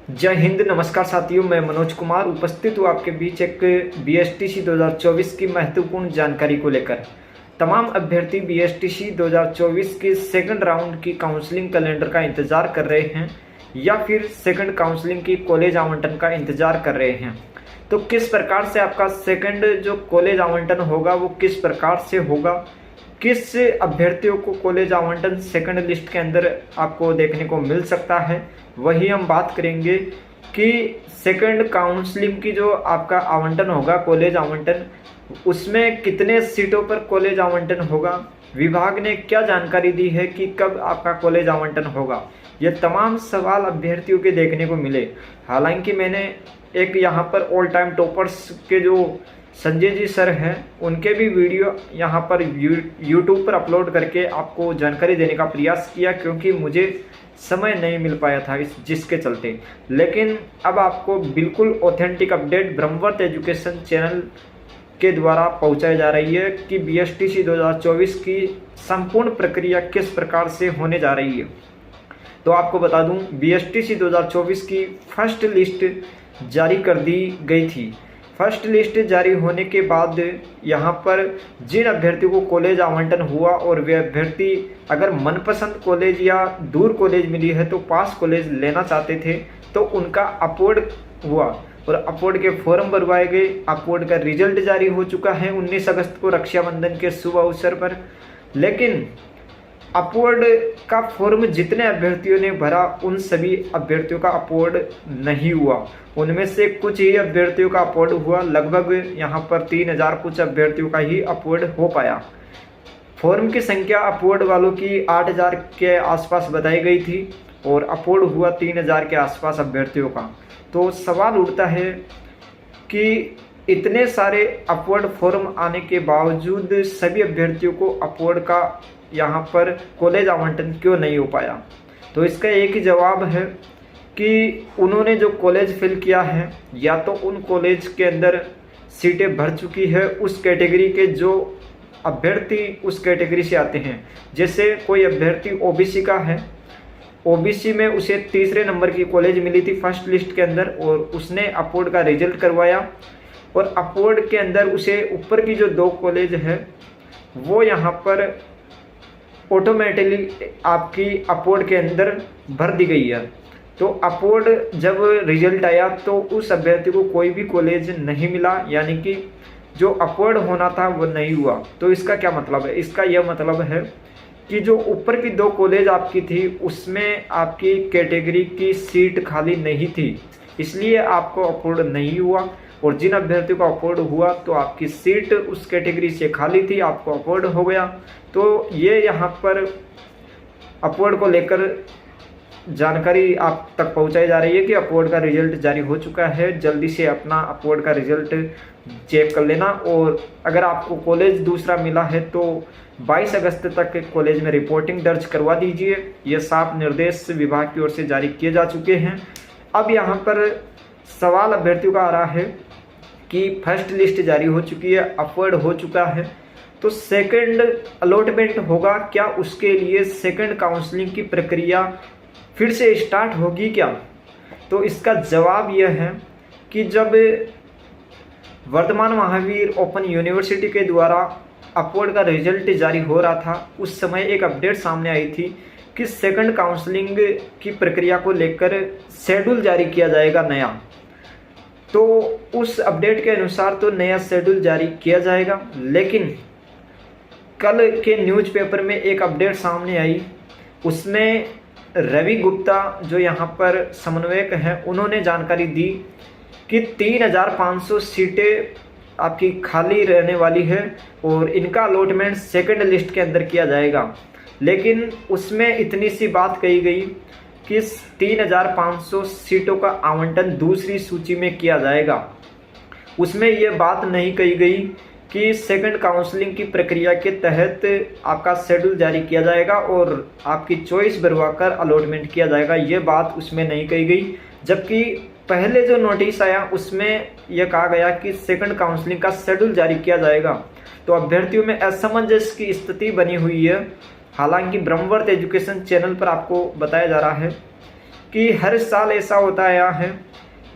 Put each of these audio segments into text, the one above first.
जय हिंद, नमस्कार साथियों। मैं मनोज कुमार उपस्थित हूँ आपके बीच एक बीएसटीसी 2024 की महत्वपूर्ण जानकारी को लेकर। तमाम अभ्यर्थी बीएसटीसी 2024 के सेकंड राउंड की काउंसलिंग कैलेंडर का इंतजार कर रहे हैं या फिर सेकंड काउंसलिंग की कॉलेज आवंटन का इंतजार कर रहे हैं। तो किस प्रकार से आपका सेकंड जो कॉलेज आवंटन होगा वो किस प्रकार से होगा, किस अभ्यर्थियों को कॉलेज आवंटन सेकंड लिस्ट के अंदर आपको देखने को मिल सकता है, वही हम बात करेंगे कि सेकंड काउंसलिंग की जो आपका आवंटन होगा कॉलेज आवंटन, उसमें कितने सीटों पर कॉलेज आवंटन होगा, विभाग ने क्या जानकारी दी है कि कब आपका कॉलेज आवंटन होगा। ये तमाम सवाल अभ्यर्थियों के देखने को मिले। हालांकि मैंने एक यहाँ पर ऑल टाइम टॉपर्स के जो संजय जी सर हैं उनके भी वीडियो यहाँ पर यूट्यूब पर अपलोड करके आपको जानकारी देने का प्रयास किया, क्योंकि मुझे समय नहीं मिल पाया था जिसके चलते। लेकिन अब आपको बिल्कुल authentic update Brahmavarta education channel के द्वारा पहुंचाई जा रही है कि बीएसटीसी 2024 की संपूर्ण प्रक्रिया किस प्रकार से होने जा रही है। तो आपको बता दूं, बीएसटीसी 2024 की फर्स्ट लिस्ट जारी कर दी गई थी। फर्स्ट लिस्ट जारी होने के बाद यहाँ पर जिन अभ्यर्थियों को कॉलेज आवंटन हुआ और वे अभ्यर्थी अगर मनपसंद कॉलेज या दूर कॉलेज मिली है तो पास कॉलेज लेना चाहते थे तो उनका अपवर्ड हुआ और अपवर्ड के फॉर्म भरवाए गए। अपवर्ड का रिजल्ट जारी हो चुका है 19 अगस्त को रक्षाबंधन के शुभ अवसर पर। लेकिन अपवर्ड का फॉर्म जितने अभ्यर्थियों ने भरा उन सभी अभ्यर्थियों का अपवर्ड नहीं हुआ। उनमें से कुछ ही अभ्यर्थियों का अपवर्ड हुआ। लगभग यहाँ पर 3000 कुछ अभ्यर्थियों का ही अपवर्ड हो पाया। फॉर्म की संख्या अपवर्ड वालों की 8000 के आसपास बताई गई थी और अपवर्ड हुआ 3000 के आसपास अभ्यर्थियों का। तो सवाल उठता है कि इतने सारे अपवर्ड फॉर्म आने के बावजूद सभी अभ्यर्थियों को अपवर्ड का यहाँ पर कॉलेज आवंटन क्यों नहीं हो पाया। तो इसका एक ही जवाब है कि उन्होंने जो कॉलेज फिल किया है या तो उन कॉलेज के अंदर सीटें भर चुकी है उस कैटेगरी के जो अभ्यर्थी उस कैटेगरी से आते हैं। जैसे कोई अभ्यर्थी ओबीसी का है, ओबीसी में उसे तीसरे नंबर की कॉलेज मिली थी फर्स्ट लिस्ट के अंदर और उसने अपवर्ड का रिजल्ट करवाया और अपवर्ड के अंदर उसे ऊपर की जो 2 कॉलेज है वो यहाँ पर ऑटोमेटिकली आपकी अपवर्ड के अंदर भर दी गई है। तो अपवर्ड जब रिजल्ट आया तो उस अभ्यर्थी को कोई भी कॉलेज नहीं मिला, यानी कि जो अपवर्ड होना था वो नहीं हुआ। तो इसका क्या मतलब है? इसका यह मतलब है कि जो ऊपर की 2 कॉलेज आपकी थी उसमें आपकी कैटेगरी की सीट खाली नहीं थी, इसलिए आपको अपवर्ड नहीं हुआ। और जिन अभ्यर्थियों को अपवर्ड हुआ तो आपकी सीट उस कैटेगरी से खाली थी, आपको अपवर्ड हो गया। तो ये यहाँ पर अपवर्ड को लेकर जानकारी आप तक पहुँचाई जा रही है कि अपवर्ड का रिजल्ट जारी हो चुका है। जल्दी से अपना अपवर्ड का रिजल्ट चेक कर लेना और अगर आपको कॉलेज दूसरा मिला है तो 22 अगस्त तक कॉलेज में रिपोर्टिंग दर्ज करवा दीजिए। ये साफ निर्देश विभाग की ओर से जारी किए जा चुके हैं। अब यहाँ पर सवाल अभ्यर्थियों का आ रहा है कि फर्स्ट लिस्ट जारी हो चुकी है, अपवर्ड हो चुका है, तो सेकंड अलॉटमेंट होगा क्या? उसके लिए सेकंड काउंसलिंग की प्रक्रिया फिर से स्टार्ट होगी क्या? तो इसका जवाब यह है कि जब वर्धमान महावीर ओपन यूनिवर्सिटी के द्वारा अपवर्ड का रिजल्ट जारी हो रहा था उस समय एक अपडेट सामने आई थी कि सेकंड काउंसलिंग की प्रक्रिया को लेकर शेड्यूल जारी किया जाएगा नया। तो उस अपडेट के अनुसार तो नया शेड्यूल जारी किया जाएगा। लेकिन कल के न्यूज़पेपर में एक अपडेट सामने आई, उसमें रवि गुप्ता जो यहाँ पर समन्वयक हैं उन्होंने जानकारी दी कि 3500 सीटें आपकी खाली रहने वाली है और इनका अलॉटमेंट सेकंड लिस्ट के अंदर किया जाएगा। लेकिन उसमें इतनी सी बात कही गई कि 3500 सीटों का आवंटन दूसरी सूची में किया जाएगा। उसमें यह बात नहीं कही गई कि सेकंड काउंसलिंग की प्रक्रिया के तहत आपका शेड्यूल जारी किया जाएगा और आपकी चॉइस भरवाकर अलॉटमेंट किया जाएगा। ये बात उसमें नहीं कही गई। जबकि पहले जो नोटिस आया उसमें यह कहा गया कि सेकंड काउंसलिंग का शेड्यूल जारी किया जाएगा। तो अभ्यर्थियों में असमंजस की स्थिति बनी हुई है। हालांकि ब्रह्मवर्त एजुकेशन चैनल पर आपको बताया जा रहा है कि हर साल ऐसा होता आया है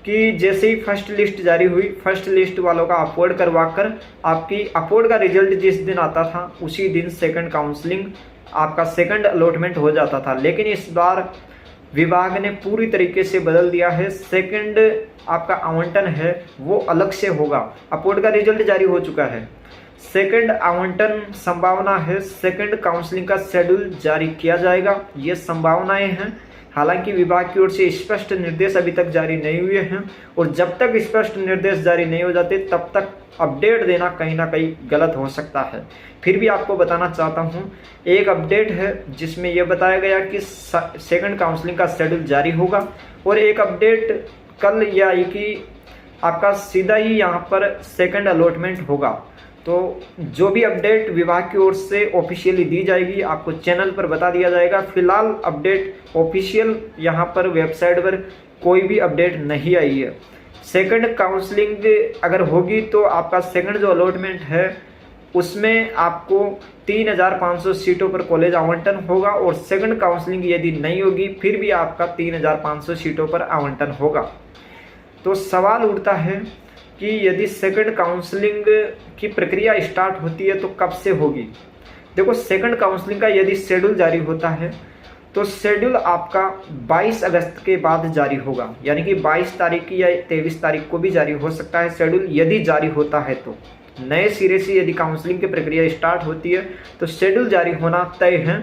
कि जैसे ही फर्स्ट लिस्ट जारी हुई, फर्स्ट लिस्ट वालों का अपलोड करवा कर आपकी अपलोड का रिजल्ट जिस दिन आता था उसी दिन सेकंड काउंसलिंग आपका सेकंड अलॉटमेंट हो जाता था। लेकिन इस बार विभाग ने पूरी तरीके से बदल दिया है। सेकंड आपका आवंटन है वो अलग से होगा। अपलोड का रिजल्ट जारी हो चुका है, सेकंड आवंटन संभावना है, सेकंड काउंसलिंग का शेड्यूल जारी किया जाएगा, ये संभावनाएं हैं। हालांकि विभाग की ओर से स्पष्ट निर्देश अभी तक जारी नहीं हुए हैं और जब तक स्पष्ट निर्देश जारी नहीं हो जाते तब तक अपडेट देना कहीं ना कहीं गलत हो सकता है। फिर भी आपको बताना चाहता हूं, एक अपडेट है जिसमें यह बताया गया कि सेकंड काउंसलिंग का शेड्यूल जारी होगा और एक अपडेट कल यह आई कि आपका सीधा ही यहाँ पर सेकंड अलॉटमेंट होगा। तो जो भी अपडेट विभाग की ओर से ऑफिशियली दी जाएगी आपको चैनल पर बता दिया जाएगा। फिलहाल अपडेट ऑफिशियल यहाँ पर वेबसाइट पर कोई भी अपडेट नहीं आई है। सेकंड काउंसलिंग अगर होगी तो आपका सेकंड जो अलॉटमेंट है उसमें आपको 3500 सीटों पर कॉलेज आवंटन होगा और सेकंड काउंसलिंग यदि नहीं होगी फिर भी आपका 3500 सीटों पर आवंटन होगा। तो सवाल उठता है कि यदि सेकंड काउंसलिंग की प्रक्रिया स्टार्ट होती है तो कब से होगी। देखो, सेकंड काउंसलिंग का यदि शेड्यूल जारी होता है तो शेड्यूल आपका 22 अगस्त के बाद जारी होगा, यानी कि 22 तारीख या 23 तारीख को भी जारी हो सकता है शेड्यूल यदि जारी होता है। तो नए सिरे से यदि काउंसलिंग की प्रक्रिया स्टार्ट होती है तो शेड्यूल जारी होना तय है।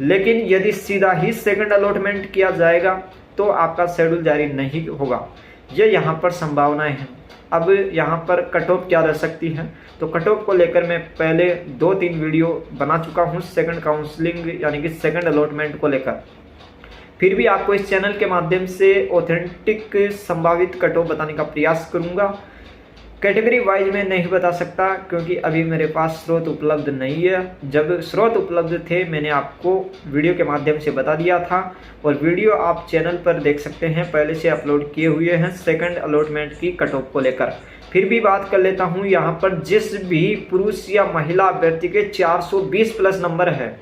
लेकिन यदि सीधा ही सेकंड अलॉटमेंट किया जाएगा तो आपका शेड्यूल जारी नहीं होगा, ये यहाँ पर संभावनाएं हैं। अब यहाँ पर कट ऑफ क्या रह सकती है, तो कट ऑफ को लेकर मैं पहले 2-3 वीडियो बना चुका हूँ सेकंड काउंसलिंग यानी कि सेकंड अलॉटमेंट को लेकर। फिर भी आपको इस चैनल के माध्यम से ऑथेंटिक संभावित कट ऑफ बताने का प्रयास करूँगा। कैटेगरी वाइज मैं नहीं बता सकता क्योंकि अभी मेरे पास स्रोत उपलब्ध नहीं है। जब स्रोत उपलब्ध थे मैंने आपको वीडियो के माध्यम से बता दिया था और वीडियो आप चैनल पर देख सकते हैं, पहले से अपलोड किए हुए हैं सेकंड अलॉटमेंट की कट ऑफ को लेकर। फिर भी बात कर लेता हूं, यहाँ पर जिस भी पुरुष या महिला अभ्यर्थी के 420 प्लस नंबर है,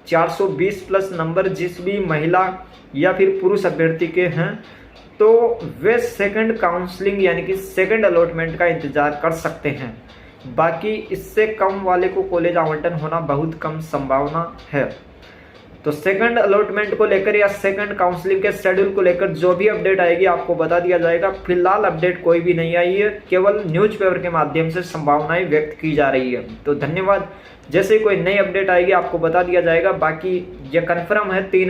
420 प्लस नंबर जिस भी महिला या फिर पुरुष अभ्यर्थी के हैं तो वे सेकंड काउंसलिंग यानी कि सेकंड अलॉटमेंट का इंतजार कर सकते हैं। बाकी इससे कम वाले को कॉलेज आवंटन होना बहुत कम संभावना है। तो सेकंड अलॉटमेंट को लेकर या सेकंड काउंसलिंग के शेड्यूल को लेकर जो भी अपडेट आएगी आपको बता दिया जाएगा। फिलहाल अपडेट कोई भी नहीं आई है, केवल न्यूज़पेपर के माध्यम से संभावनाएं व्यक्त की जा रही है। तो धन्यवाद। जैसे कोई नई अपडेट आएगी आपको बता दिया जाएगा। बाकी ये कन्फर्म है 3